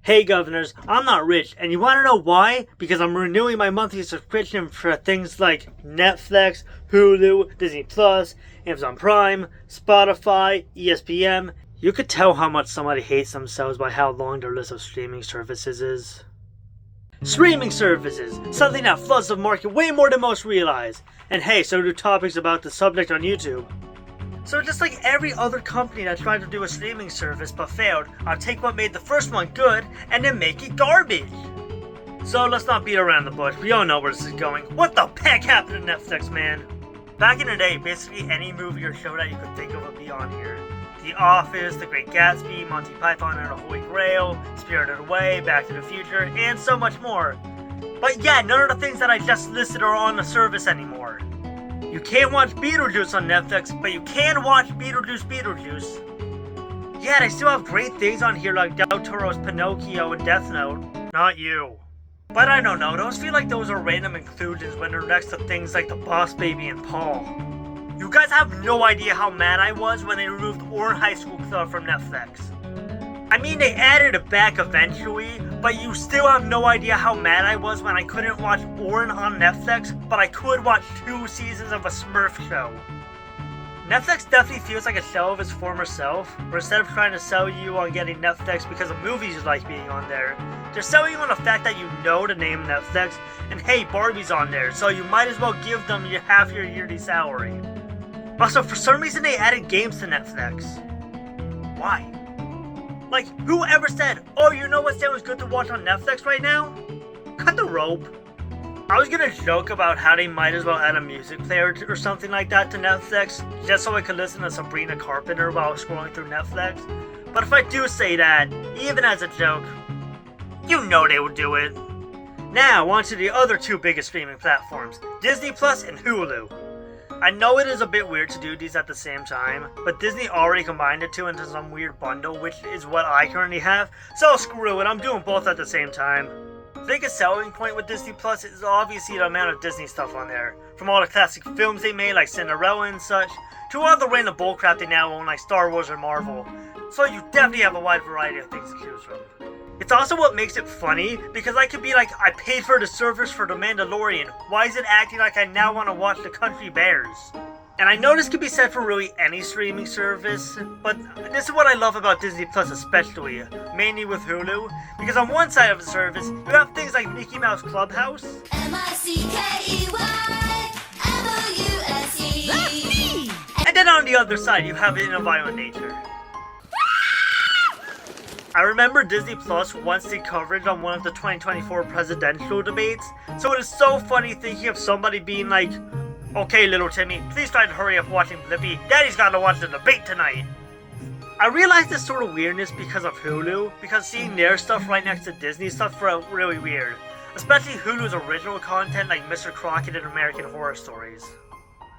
Hey governors, I'm not rich, and you want to know why? Because I'm renewing my monthly subscription for things like Netflix, Hulu, Disney Plus, Amazon Prime, Spotify, ESPN. You could tell how much somebody hates themselves by how long their list of streaming services is. Streaming services! Something that floods the market way more than most realize. And hey, so do topics about the subject on YouTube. So just like every other company that tried to do a streaming service but failed, I'll take what made the first one good and then make it garbage. So let's not beat around the bush, we all know where this is going. What the heck happened to Netflix, man? Back in the day, basically any movie or show that you could think of would be on here. The Office, The Great Gatsby, Monty Python and the Holy Grail, Spirited Away, Back to the Future, and so much more. But yeah, none of the things that I just listed are on the service anymore. You can't watch Beetlejuice on Netflix, but you can watch Beetlejuice. Yeah, they still have great things on here like Del Toro's Pinocchio and Death Note. Not you. But I don't know, those feel like those are random inclusions when they're next to things like The Boss Baby and Paul. You guys have no idea how mad I was when they removed Ouran High School Club from Netflix. I mean, they added it back eventually, but you still have no idea how mad I was when I couldn't watch Ouran on Netflix, but I could watch 2 seasons of a Smurf show. Netflix definitely feels like a shell of its former self, where instead of trying to sell you on getting Netflix because of movies you like being on there, they're selling you on the fact that you know the name Netflix, and hey, Barbie's on there, so you might as well give them half your yearly salary. Also, for some reason they added games to Netflix. Why? Like, who ever said, oh, you know what sounds good to watch on Netflix right now? Cut the rope. I was gonna joke about how they might as well add a music player or something like that to Netflix, just so I could listen to Sabrina Carpenter while scrolling through Netflix. But if I do say that, even as a joke, you know they would do it. Now, on to the other 2 biggest streaming platforms, Disney Plus and Hulu. I know it is a bit weird to do these at the same time, but Disney already combined the 2 into some weird bundle, which is what I currently have, so screw it, I'm doing both at the same time. The biggest selling point with Disney Plus is obviously the amount of Disney stuff on there, from all the classic films they made like Cinderella and such, to all the random bullcrap they now own like Star Wars or Marvel, so you definitely have a wide variety of things to choose from. It's also what makes it funny, because I could be like, I paid for the service for The Mandalorian, why is it acting like I now want to watch The Country Bears? And I know this could be said for really any streaming service, but this is what I love about Disney Plus especially, mainly with Hulu, because on one side of the service, you have things like Mickey Mouse Clubhouse, M-I-C-K-E-Y-M-O-U-S-E. That's me! And then on the other side, you have it in a violent nature. I remember Disney Plus once did coverage on one of the 2024 presidential debates, so it is so funny thinking of somebody being like, okay little Timmy, please try to hurry up watching Blippi, Daddy's gotta watch the debate tonight. I realized this sort of weirdness because of Hulu, because seeing their stuff right next to Disney stuff felt really weird, especially Hulu's original content like Mr. Crockett and American Horror Stories.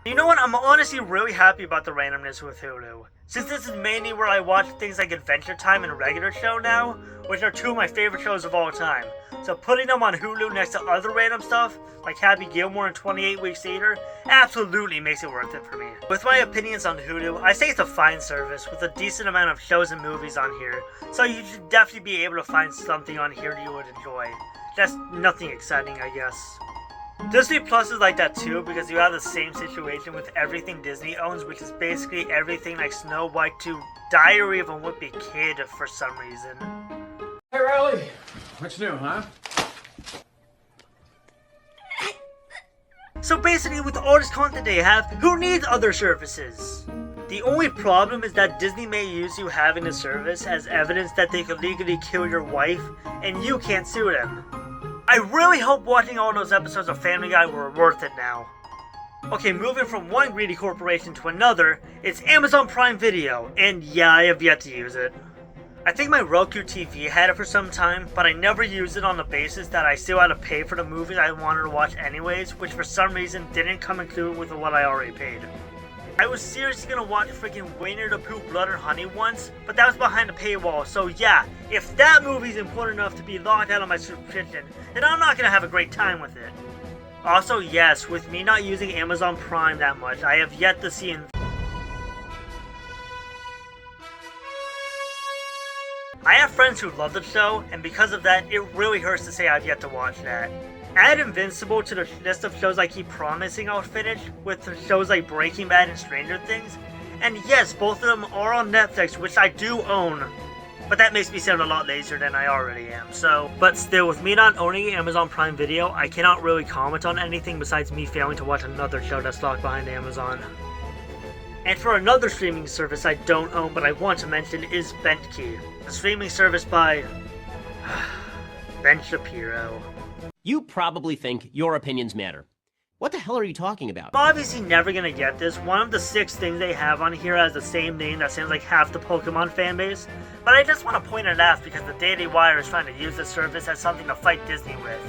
You know what, I'm honestly really happy about the randomness with Hulu, since this is mainly where I watch things like Adventure Time and Regular Show now, which are 2 of my favorite shows of all time, so putting them on Hulu next to other random stuff, like Happy Gilmore and 28 Weeks Later, absolutely makes it worth it for me. With my opinions on Hulu, I say it's a fine service with a decent amount of shows and movies on here, so you should definitely be able to find something on here you would enjoy. Just nothing exciting, I guess. Disney Plus is like that too, because you have the same situation with everything Disney owns, which is basically everything like Snow White to Diary of a Wimpy Kid for some reason. Hey Riley, what's new, huh? So basically with all this content they have, who needs other services? The only problem is that Disney may use you having the service as evidence that they could legally kill your wife, and you can't sue them. I really hope watching all those episodes of Family Guy were worth it now. Okay, moving from one greedy corporation to another, it's Amazon Prime Video, and yeah, I have yet to use it. I think my Roku TV had it for some time, but I never used it on the basis that I still had to pay for the movies I wanted to watch anyways, which for some reason didn't come included with what I already paid. I was seriously gonna watch freaking Winnie the Pooh Blood and Honey once, but that was behind a paywall, so yeah, if that movie's important enough to be locked out of my subscription, then I'm not gonna have a great time with it. Also, yes, with me not using Amazon Prime that much, I have yet to see I have friends who love the show, and because of that, it really hurts to say I've yet to watch that. Add Invincible to the list of shows I keep promising I'll finish, with shows like Breaking Bad and Stranger Things. And yes, both of them are on Netflix, which I do own. But that makes me sound a lot lazier than I already am, so... But still, with me not owning Amazon Prime Video, I cannot really comment on anything besides me failing to watch another show that's locked behind Amazon. And for another streaming service I don't own but I want to mention is BentKey, a streaming service by... Ben Shapiro. You probably think your opinions matter. What the hell are you talking about? I'm obviously never gonna get this. One of the 6 things they have on here has the same name that sounds like half the Pokemon fanbase. But I just want to point it out because the Daily Wire is trying to use this service as something to fight Disney with.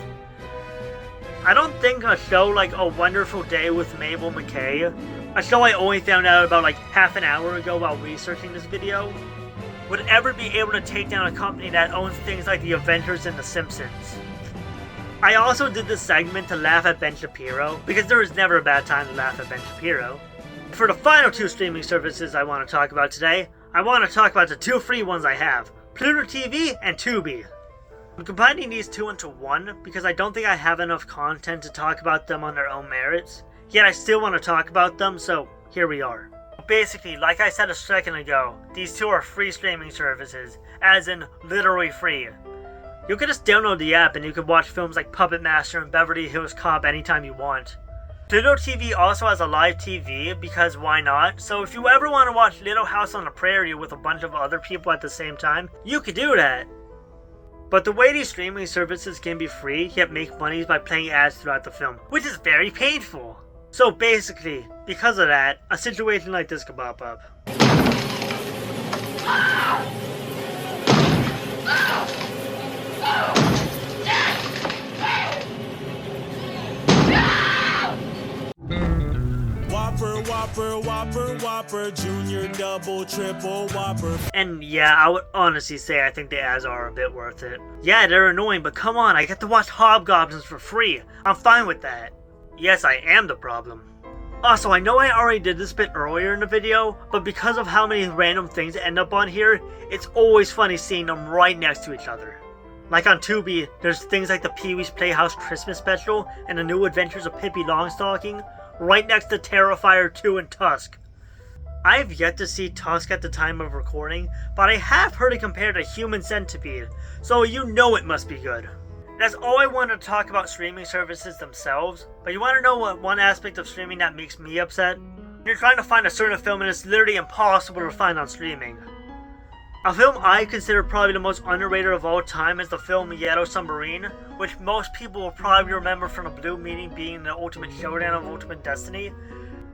I don't think a show like A Wonderful Day with Mabel McKay, a show I only found out about like half an hour ago while researching this video, would ever be able to take down a company that owns things like The Avengers and The Simpsons. I also did this segment to laugh at Ben Shapiro, because there is never a bad time to laugh at Ben Shapiro. For the final 2 streaming services I want to talk about today, I want to talk about the 2 free ones I have, Pluto TV and Tubi. I'm combining these 2 into one because I don't think I have enough content to talk about them on their own merits, yet I still want to talk about them, so here we are. Basically, like I said a second ago, these 2 are free streaming services, as in literally free. You could just download the app and you could watch films like Puppet Master and Beverly Hills Cop anytime you want. Pluto TV also has a live TV, because why not? So if you ever want to watch Little House on the Prairie with a bunch of other people at the same time, you could do that. But the way these streaming services can be free, yet make money is by playing ads throughout the film, which is very painful. So basically, because of that, a situation like this could pop up. Whopper, Junior, Double, Triple, Whopper. And yeah, I would honestly say I think the ads are a bit worth it. Yeah, they're annoying, but come on, I get to watch Hobgoblins for free. I'm fine with that. Yes, I am the problem. Also, I know I already did this bit earlier in the video, but because of how many random things end up on here, it's always funny seeing them right next to each other. Like on Tubi, there's things like the Pee-wee's Playhouse Christmas Special and the New Adventures of Pippi Longstocking, right next to Terrifier 2 and Tusk. I have yet to see Tusk at the time of recording, but I have heard it compared to Human Centipede, so you know it must be good. That's all I want to talk about streaming services themselves, but you want to know what one aspect of streaming that makes me upset? You're trying to find a certain film and it's literally impossible to find on streaming. A film I consider probably the most underrated of all time is the film Yellow Submarine, which most people will probably remember from the Blue Meaning being the ultimate showdown of Ultimate Destiny.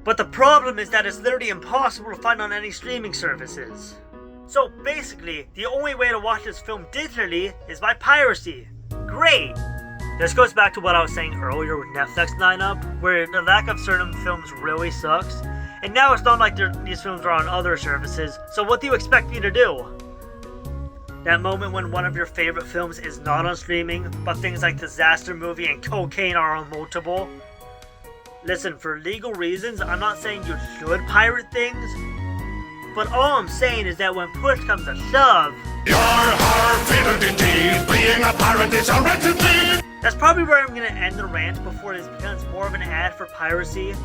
But the problem is that it's literally impossible to find on any streaming services. So basically, the only way to watch this film digitally is by piracy. Great! This goes back to what I was saying earlier with Netflix lineup, where the lack of certain films really sucks. And now it's not like these films are on other services, so what do you expect me to do? That moment when one of your favorite films is not on streaming, but things like Disaster Movie and Cocaine are on multiple? Listen, for legal reasons, I'm not saying you should pirate things, but all I'm saying is that when push comes to shove, You're hard favored indeed, being a pirate is a wretched deed. That's probably where I'm gonna end the rant before this becomes more of an ad for piracy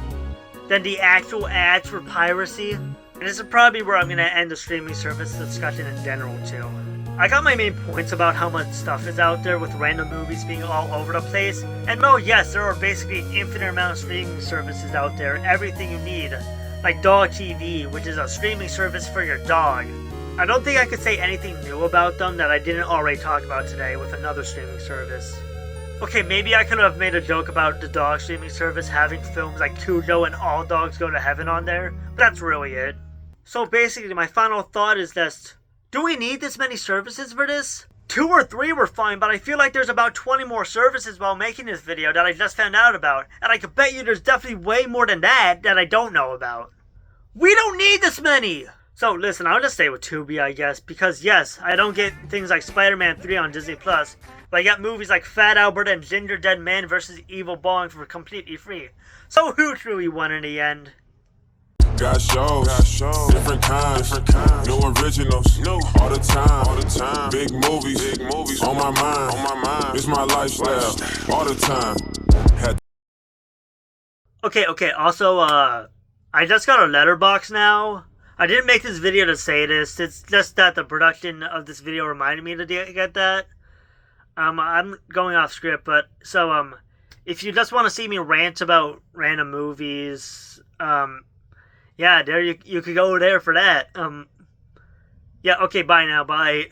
than the actual ads for piracy. And this is probably where I'm gonna end the streaming service discussion in general too. I got my main points about how much stuff is out there with random movies being all over the place. And no, yes, there are basically an infinite amount of streaming services out there, everything you need. Like Dog TV, which is a streaming service for your dog. I don't think I could say anything new about them that I didn't already talk about today with another streaming service. Okay, maybe I could have made a joke about the dog streaming service having films like Cujo and All Dogs Go to Heaven on there, but that's really it. So basically, my final thought is this. Do we need this many services for this? 2 or 3 were fine, but I feel like there's about 20 more services while making this video that I just found out about, and I could bet you there's definitely way more than that I don't know about. We don't need this many! So listen, I'll just stay with Tubi, I guess, because yes, I don't get things like Spider-Man 3 on Disney+, but I got movies like Fat Albert and Ginger Dead Man vs. Evil Bong for completely free. So who truly won in the end? Got shows, different kinds, no originals, all the time, big movies, on my mind, it's my lifestyle, all the time. Okay, also, I just got a letterbox now. I didn't make this video to say this, it's just that the production of this video reminded me to get that. I'm going off script, but, so, if you just want to see me rant about random movies, yeah, there you could go there for that. Yeah, okay, bye now, bye.